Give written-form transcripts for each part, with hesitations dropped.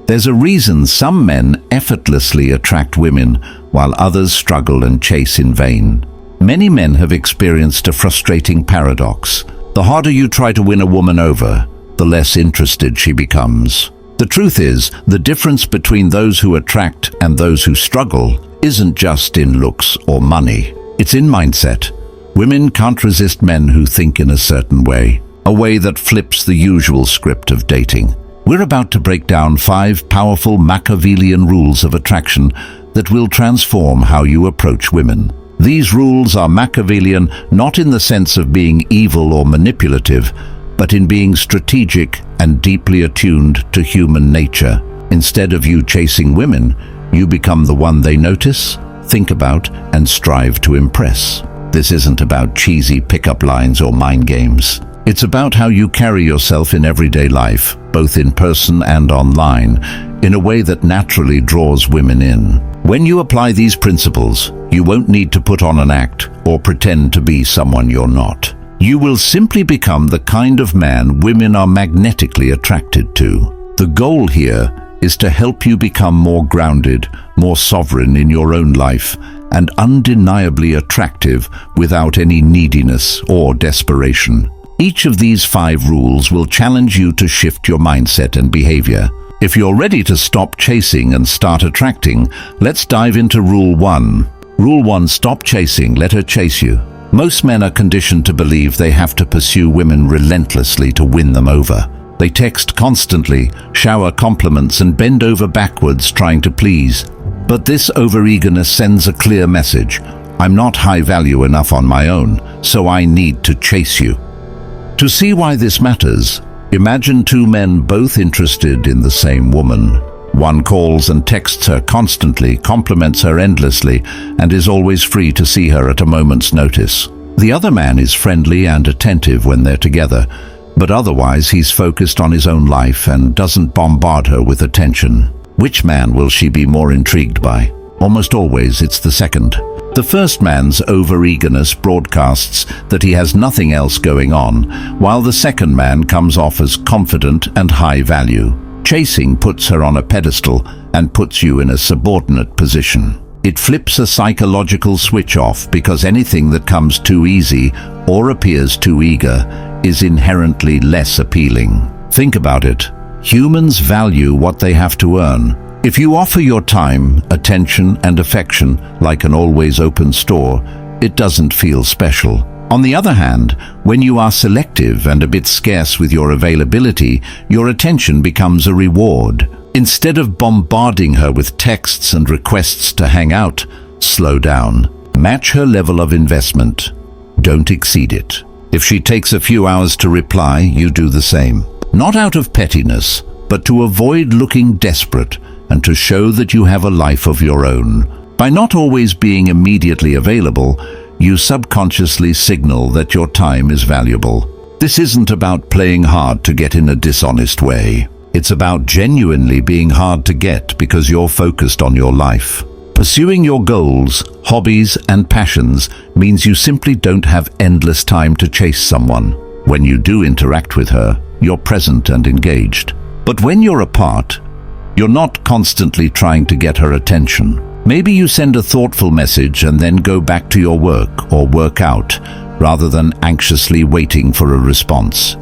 There's a reason some men effortlessly attract women while others struggle and chase in vain. Many men have experienced a frustrating paradox. The harder you try to win a woman over, the less interested she becomes. The truth is, the difference between those who attract and those who struggle isn't just in looks or money. It's in mindset. Women can't resist men who think in a certain way, a way that flips the usual script of dating. We're about to break down 5 powerful Machiavellian rules of attraction that will transform how you approach women. These rules are Machiavellian not in the sense of being evil or manipulative, but in being strategic and deeply attuned to human nature. Instead of you chasing women, you become the one they notice, think about, and strive to impress. This isn't about cheesy pickup lines or mind games. It's about how you carry yourself in everyday life, both in person and online, in a way that naturally draws women in. When you apply these principles, you won't need to put on an act or pretend to be someone you're not. You will simply become the kind of man women are magnetically attracted to. The goal here is to help you become more grounded, more sovereign in your own life, and undeniably attractive without any neediness or desperation. Each of these 5 rules will challenge you to shift your mindset and behavior. If you're ready to stop chasing and start attracting, let's dive into Rule 1. Rule 1: stop chasing, let her chase you. Most men are conditioned to believe they have to pursue women relentlessly to win them over. They text constantly, shower compliments, and bend over backwards trying to please. But this overeagerness sends a clear message: I'm not high value enough on my own, so I need to chase you. To see why this matters, imagine 2 men both interested in the same woman. One calls and texts her constantly, compliments her endlessly, and is always free to see her at a moment's notice. The other man is friendly and attentive when they're together, but otherwise he's focused on his own life and doesn't bombard her with attention. Which man will she be more intrigued by? Almost always it's the second. The first man's overeagerness broadcasts that he has nothing else going on, while the second man comes off as confident and high value. Chasing puts her on a pedestal and puts you in a subordinate position. It flips a psychological switch off because anything that comes too easy or appears too eager is inherently less appealing. Think about it. Humans value what they have to earn. If you offer your time, attention, and affection like an always open store, it doesn't feel special. On the other hand, when you are selective and a bit scarce with your availability, your attention becomes a reward. Instead of bombarding her with texts and requests to hang out, slow down. Match her level of investment. Don't exceed it. If she takes a few hours to reply, you do the same. Not out of pettiness, but to avoid looking desperate and to show that you have a life of your own. By not always being immediately available, you subconsciously signal that your time is valuable. This isn't about playing hard to get in a dishonest way. It's about genuinely being hard to get because you're focused on your life. Pursuing your goals, hobbies, and passions means you simply don't have endless time to chase someone. When you do interact with her, you're present and engaged. But when you're apart, you're not constantly trying to get her attention. Maybe you send a thoughtful message and then go back to your work or work out, rather than anxiously waiting for a response.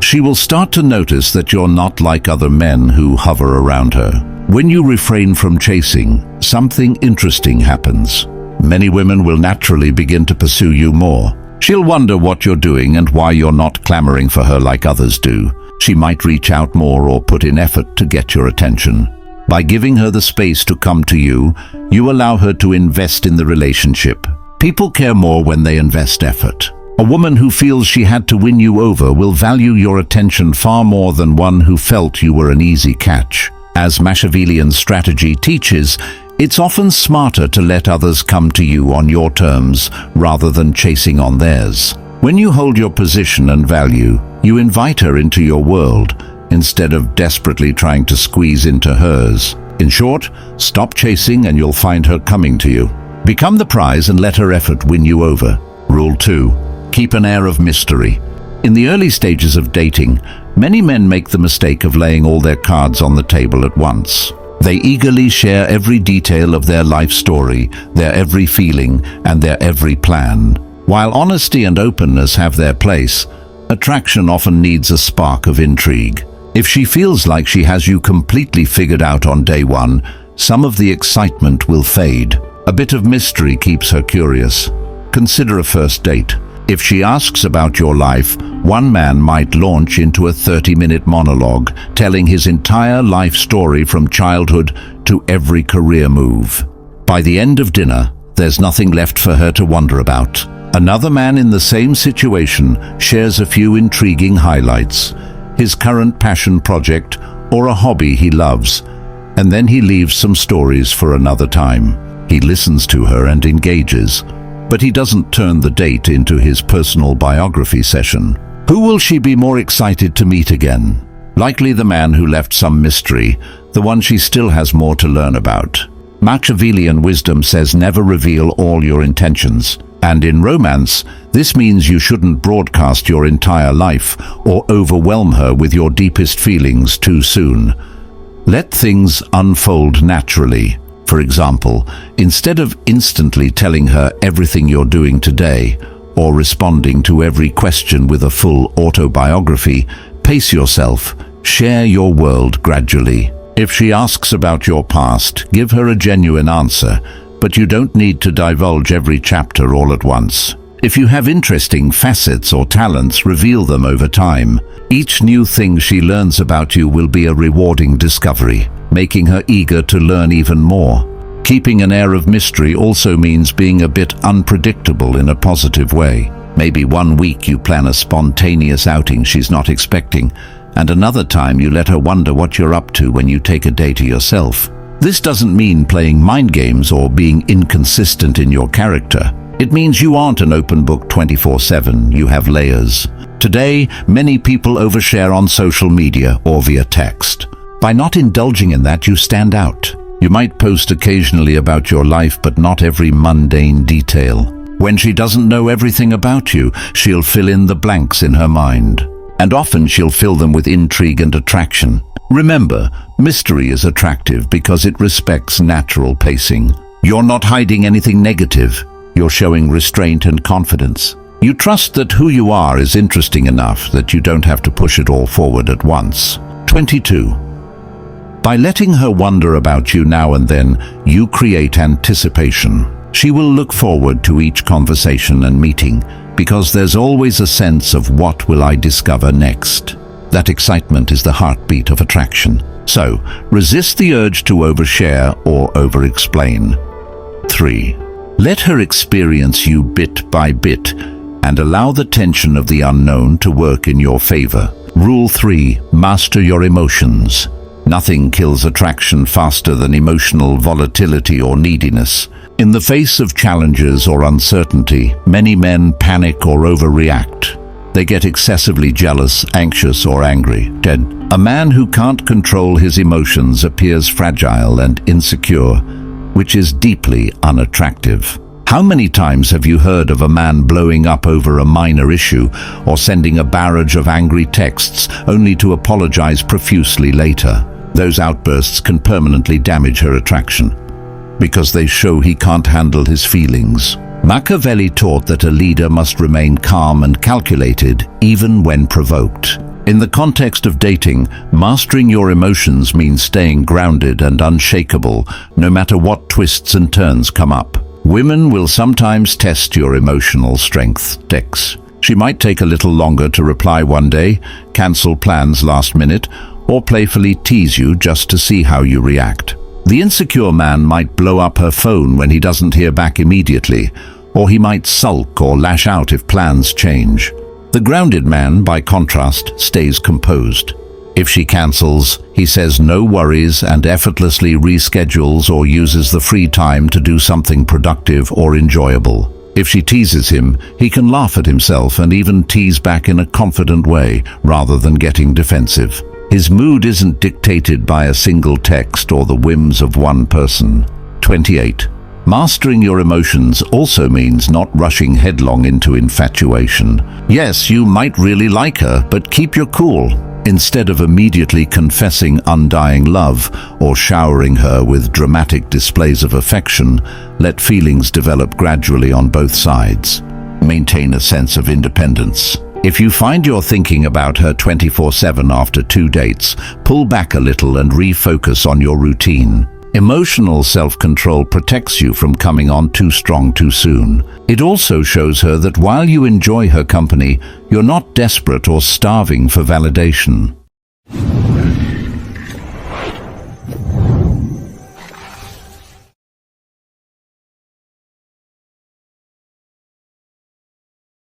She will start to notice that you're not like other men who hover around her. When you refrain from chasing, something interesting happens. Many women will naturally begin to pursue you more. She'll wonder what you're doing and why you're not clamoring for her like others do. She might reach out more or put in effort to get your attention. By giving her the space to come to you, you allow her to invest in the relationship. People care more when they invest effort. A woman who feels she had to win you over will value your attention far more than one who felt you were an easy catch. As Machiavellian strategy teaches, it's often smarter to let others come to you on your terms rather than chasing on theirs. When you hold your position and value, you invite her into your world instead of desperately trying to squeeze into hers. In short, stop chasing and you'll find her coming to you. Become the prize and let her effort win you over. Rule 2. Keep an air of mystery. In the early stages of dating, Many men make the mistake of laying all their cards on the table at once. They eagerly share every detail of their life story, their every feeling, and their every plan. While honesty and openness have their place, attraction often needs a spark of intrigue. If she feels like she has you completely figured out on day one, some of the excitement will fade. A bit of mystery keeps her curious. Consider a first date. If she asks about your life, one man might launch into a 30-minute monologue, telling his entire life story from childhood to every career move. By the end of dinner, there's nothing left for her to wonder about. Another man in the same situation shares a few intriguing highlights, his current passion project or a hobby he loves, and then he leaves some stories for another time. He listens to her and engages, but he doesn't turn the date into his personal biography session. Who will she be more excited to meet again? Likely the man who left some mystery, the one she still has more to learn about. Machiavellian wisdom says never reveal all your intentions. And in romance, this means you shouldn't broadcast your entire life or overwhelm her with your deepest feelings too soon. Let things unfold naturally. For example, instead of instantly telling her everything you're doing today, or responding to every question with a full autobiography, pace yourself, share your world gradually. If she asks about your past, give her a genuine answer, but you don't need to divulge every chapter all at once. If you have interesting facets or talents, reveal them over time. Each new thing she learns about you will be a rewarding discovery, making her eager to learn even more. Keeping an air of mystery also means being a bit unpredictable in a positive way. Maybe one week you plan a spontaneous outing she's not expecting, and another time you let her wonder what you're up to when you take a day to yourself. This doesn't mean playing mind games or being inconsistent in your character. It means you aren't an open book 24/7, you have layers. Today, many people overshare on social media or via text. By not indulging in that, you stand out. You might post occasionally about your life, but not every mundane detail. When she doesn't know everything about you, she'll fill in the blanks in her mind. And often she'll fill them with intrigue and attraction. Remember, mystery is attractive because it respects natural pacing. You're not hiding anything negative. You're showing restraint and confidence. You trust that who you are is interesting enough that you don't have to push it all forward at once. 22. By letting her wonder about you now and then, you create anticipation. She will look forward to each conversation and meeting because there's always a sense of what will I discover next. That excitement is the heartbeat of attraction. So, resist the urge to overshare or over-explain. 3. Let her experience you bit by bit and allow the tension of the unknown to work in your favor. Rule 3. Master your emotions. Nothing kills attraction faster than emotional volatility or neediness. In the face of challenges or uncertainty, many men panic or overreact. They get excessively jealous, anxious, or angry. A man who can't control his emotions appears fragile and insecure, which is deeply unattractive. How many times have you heard of a man blowing up over a minor issue or sending a barrage of angry texts only to apologize profusely later? Those outbursts can permanently damage her attraction because they show he can't handle his feelings. Machiavelli taught that a leader must remain calm and calculated even when provoked. In the context of dating, mastering your emotions means staying grounded and unshakable no matter what twists and turns come up. Women will sometimes test your emotional strength. She might take a little longer to reply one day, cancel plans last minute, or playfully tease you just to see how you react. The insecure man might blow up her phone when he doesn't hear back immediately, or he might sulk or lash out if plans change. The grounded man, by contrast, stays composed. If she cancels, he says no worries and effortlessly reschedules or uses the free time to do something productive or enjoyable. If she teases him, he can laugh at himself and even tease back in a confident way rather than getting defensive. His mood isn't dictated by a single text or the whims of one person. 28. Mastering your emotions also means not rushing headlong into infatuation. Yes, you might really like her, but keep your cool. Instead of immediately confessing undying love or showering her with dramatic displays of affection, let feelings develop gradually on both sides. Maintain a sense of independence. If you find you're thinking about her 24/7 after 2 dates, pull back a little and refocus on your routine. Emotional self-control protects you from coming on too strong too soon. It also shows her that while you enjoy her company, you're not desperate or starving for validation.